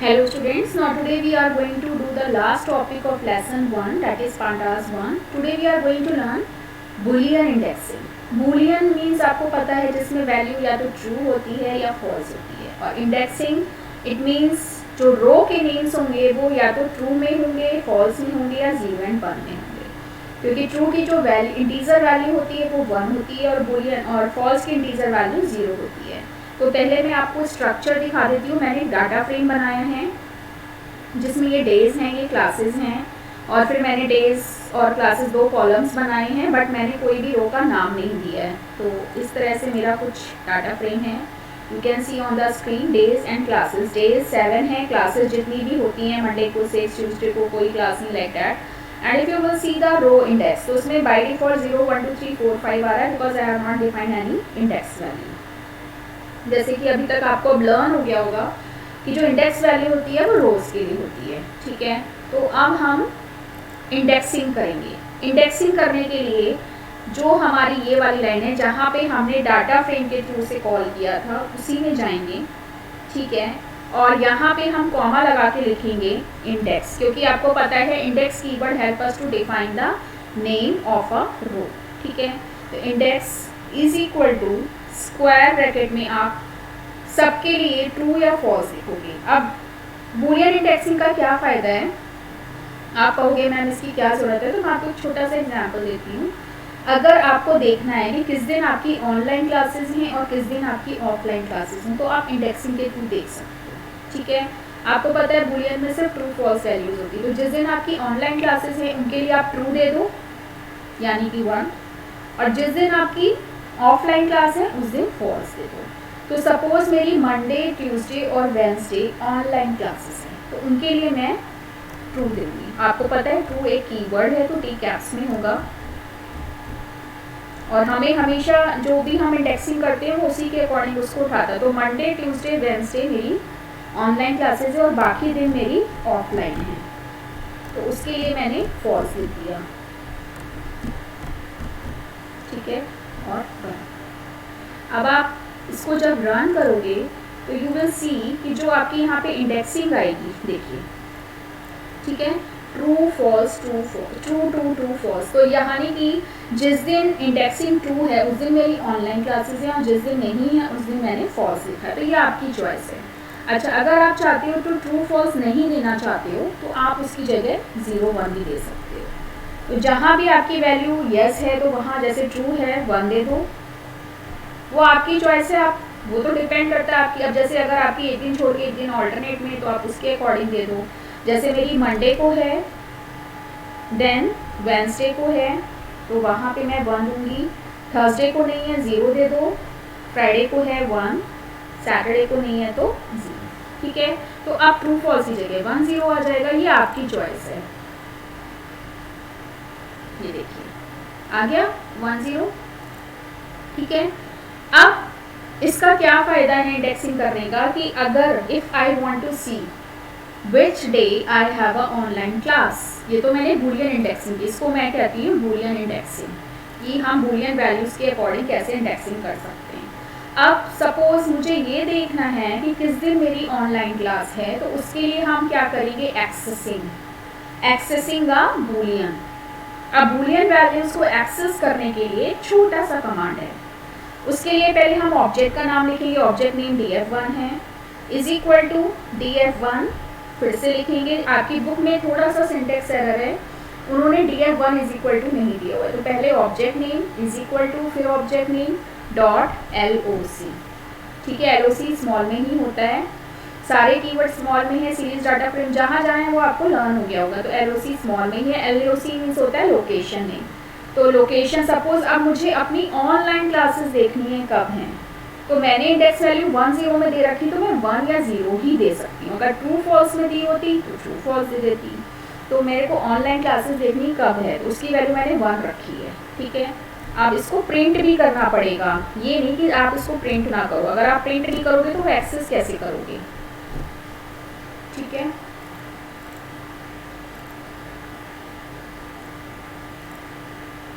Hello students, now today we are going to do the last topic of lesson 1, that is pandas 1. Today we are going to learn Boolean indexing. Boolean means आपको पता है जिसमें value या तो true होती है या false होती है, और इंडेक्सिंग इट मीन्स जो रो के नेम्स होंगे वो या तो ट्रू में होंगे, फॉल्स में होंगे या 0 एंड 1 में होंगे, क्योंकि ट्रू की जो वैल्यू इंटीजर वैल्यू होती है वो 1 होती है और बूलियन और फॉल्स की इंटीजर वैल्यू 0 होती है। तो पहले मैं आपको स्ट्रक्चर दिखा देती हूँ। मैंने एक डाटा फ्रेम बनाया है जिसमें ये डेज हैं, ये क्लासेस हैं, और फिर मैंने डेज और क्लासेस दो कॉलम्स बनाए हैं, बट मैंने कोई भी रो का नाम नहीं दिया है। तो इस तरह से मेरा कुछ डाटा फ्रेम है। You can see on the screen days and classes. Days 7 है, क्लासेस जितनी भी होती हैं मंडे को 6, ट्यूसडे को कोई क्लास नहीं, like that. And if you will see the row index, तो उसमें बाय डिफॉल्ट 0 1 2 3 4 5 आ रहा है, because I have not defined any index value. जैसे कि अभी तक आपको अब लर्न हो गया होगा कि जो इंडेक्स वैल्यू होती है वो रोज के लिए होती है, ठीक है। तो अब हम इंडेक्सिंग करेंगे। इंडेक्सिंग करने के लिए जो हमारी ये वाली लाइन है जहाँ पे हमने डाटा फ्रेम के थ्रू से कॉल किया था उसी में जाएंगे, ठीक है। और यहाँ पे हम कॉमा लगा के लिखेंगे इंडेक्स, क्योंकि आपको पता है index keyword help us to define the name of a row, ठीक है। तो index is equal to square bracket में आप सबके लिए ट्रू या फॉल्स लिखोगे। अब बूलियन इंडेक्सिंग का क्या फ़ायदा है, आप कहोगे मैम इसकी क्या ज़रूरत है, तो मैं आपको एक छोटा सा एग्जांपल देती हूँ। अगर आपको देखना है कि किस दिन आपकी ऑनलाइन क्लासेस हैं और किस दिन आपकी ऑफलाइन क्लासेस हैं, तो आप इंडेक्सिंग के थ्रू देख सकते हो, ठीक है। आपको पता है बूलियन में सिर्फ ट्रू फॉल्स वैल्यूज होती है, तो जिस दिन आपकी ऑनलाइन क्लासेस हैं उनके लिए आप ट्रू दे दो यानी कि 1, और जिस दिन आपकी ऑफलाइन क्लास है उस दिन फॉल्स दे दो। तो सपोज मेरी मंडे, ट्यूसडे और वेंसडे ऑनलाइन क्लासेस हैं, तो उनके लिए मैं ट्रू दूंगी। आपको पता है ट्रू एक कीवर्ड है, तो टी कैप्स में होगा, और हमें हमेशा जो भी हम इंडेक्सिंग करते हैं वो उसी के अकॉर्डिंग उसको उठाता है। तो मंडे, ट्यूसडे, वेंसडे मेरी ऑनलाइन क्लासेस है और बाकी दिन मेरी ऑफलाइन है, तो उसके लिए मैंने फॉल्स लिख दिया, ठीक है। और अब आप इसको जब रन करोगे तो यू विल सी कि जो आपकी यहाँ पे इंडेक्सिंग आएगी, देखिए, ठीक है, true false true false true true true false. तो यानी कि जिस दिन इंडेक्सिंग ट्रू है उस दिन मेरी ऑनलाइन क्लासेस हैं और जिस दिन नहीं है उस दिन मैंने फॉल्स लिखा है। तो ये आपकी चॉइस है। अच्छा, अगर आप चाहते हो तो ट्रू फॉल्स नहीं देना चाहते हो तो आप उसकी जगह 0 1 भी दे सकते हो। तो जहाँ भी आपकी वैल्यू यस है तो वहाँ जैसे ट्रू है 1 दे दो, वो आपकी चॉइस है। आप वो तो डिपेंड करता है आपकी। अब जैसे अगर आपकी एक दिन छोड़ के एक दिन ऑल्टरनेट में, तो आप उसके अकॉर्डिंग दे दो। जैसे मेरी मंडे को है, देन वेंसडे को है, तो वहाँ पे मैं 1 दूंगी। थर्सडे को नहीं है 0 दे दो, फ्राइडे को है 1, सैटरडे को नहीं है तो 0, ठीक है। तो आप ट्रू फॉल्स की जगह 1 0 आ जाएगा, ये आपकी चॉइस है। ये देखिए आ गया 1 0, ठीक है। अब इसका क्या फ़ायदा है इंडेक्सिंग करने का, कि अगर if I want to see which day I have a online class, ये तो मैंने बूलियन इंडेक्सिंग की, इसको मैं कहती हूँ बूलियन इंडेक्सिंग। ये हम बूलियन वैल्यूज़ के अकॉर्डिंग कैसे इंडेक्सिंग कर सकते हैं। अब सपोज मुझे ये देखना है कि किस दिन मेरी ऑनलाइन क्लास है, तो उसके लिए हम क्या करेंगे, एक्सेसिंग अ बूलियन। अब बूलियन वैल्यूज़ को एक्सेस करने के लिए छोटा सा कमांड है। उसके लिए पहले हम ऑब्जेक्ट का नाम लिखेंगे, ऑब्जेक्ट नेम df1 है, इज इक्वल टू df1, फिर से लिखेंगे। आपकी बुक में थोड़ा सा सिंटेक्स एरर है, उन्होंने df1 इज इक्वल टू नहीं दिया हुआ है, तो पहले object name is equal to फिर ऑब्जेक्ट नेम डॉट loc, ठीक है। loc स्मॉल में ही होता है, सारे कीवर्ड स्मॉल में है। सीरीज डाटा फ्रेम जहाँ जहाँ है वो आपको लर्न हो गया होगा, तो loc स्मॉल में ही है। loc मीन्स होता है लोकेशन नेम। तो लोकेशन, सपोज अब मुझे अपनी ऑनलाइन क्लासेस देखनी है कब हैं, तो मैंने इंडेक्स वैल्यू 1 0 में दे रखी, तो मैं 1 या 0 ही दे सकती हूँ। अगर ट्रू फॉल्स में दी होती तो ट्रू फॉल्स दे देती। तो मेरे को ऑनलाइन क्लासेस देखनी कब है, तो उसकी वैल्यू मैंने 1 रखी है, ठीक है। अब इसको प्रिंट भी करना पड़ेगा, ये नहीं कि आप इसको प्रिंट ना करो। अगर आप प्रिंट नहीं करोगे तो एक्सेस कैसे करोगे, ठीक है।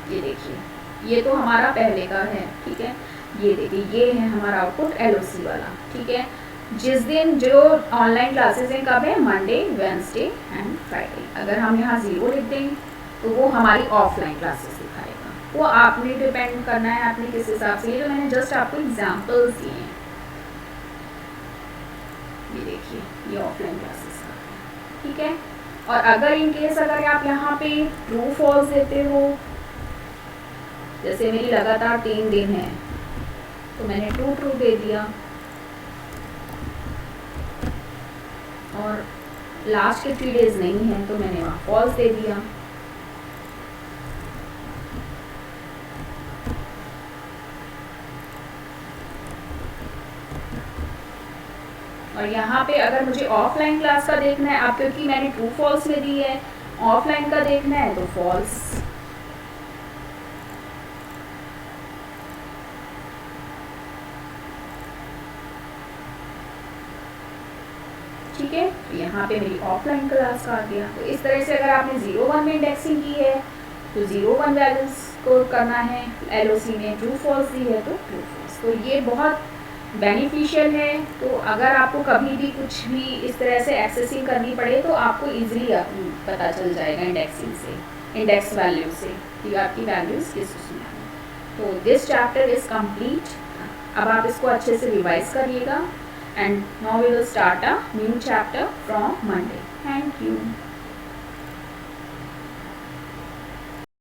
ये देखिए, ये तो हमारा पहले का है, ठीक है। ये देखिए, ये है हमारा आउटपुट loc वाला, ठीक है। जिस दिन जो ऑनलाइन क्लासेस हैं कब है, मंडे, वेंसडे एंड फ्राइडे। अगर हम यहाँ 0 लिख दें तो वो हमारी ऑफलाइन क्लासेस दिखाएगा। वो आपने डिपेंड करना है आपने किस हिसाब से। ये जो मैंने जस्ट आपको एग्जाम्पल्स दिए हैं, ये देखिए ये ऑफलाइन क्लासेस का है, ठीक है। और अगर इन केस अगर आप यहाँ पे ट्रू फॉल्स देते हो, जैसे मेरी लगातार 3 दिन है तो मैंने ट्रू दे दिया, और लास्ट के 3 डेज नहीं है तो मैंने वहाँ फॉल्स दे दिया। और यहाँ पे अगर मुझे ऑफलाइन क्लास का देखना है, आप क्योंकि मैंने ट्रू फॉल्स में दी है, ऑफलाइन का देखना है तो फॉल्स। ठीक है, तो यहाँ पे मेरी ऑफलाइन क्लास का आ गया। तो इस तरह से अगर आपने 0-1 में इंडेक्सिंग की है तो 0-1 वैल्यूज को करना है, LOC में ट्रू फॉल्स दी है तो ट्रू फॉल्स। तो ये बहुत बेनिफिशियल है। तो अगर आपको कभी भी कुछ भी इस तरह से एक्सेसिंग करनी पड़े तो आपको ईजिली पता चल जाएगा इंडेक्सिंग से, इंडेक्स वैल्यू से कि आपकी वैल्यूज किस उसमें है। तो दिस चैप्टर इज़ कंप्लीट। अब आप इसको अच्छे से रिवाइज करिएगा, and now we will start a new chapter from Monday. Thank you.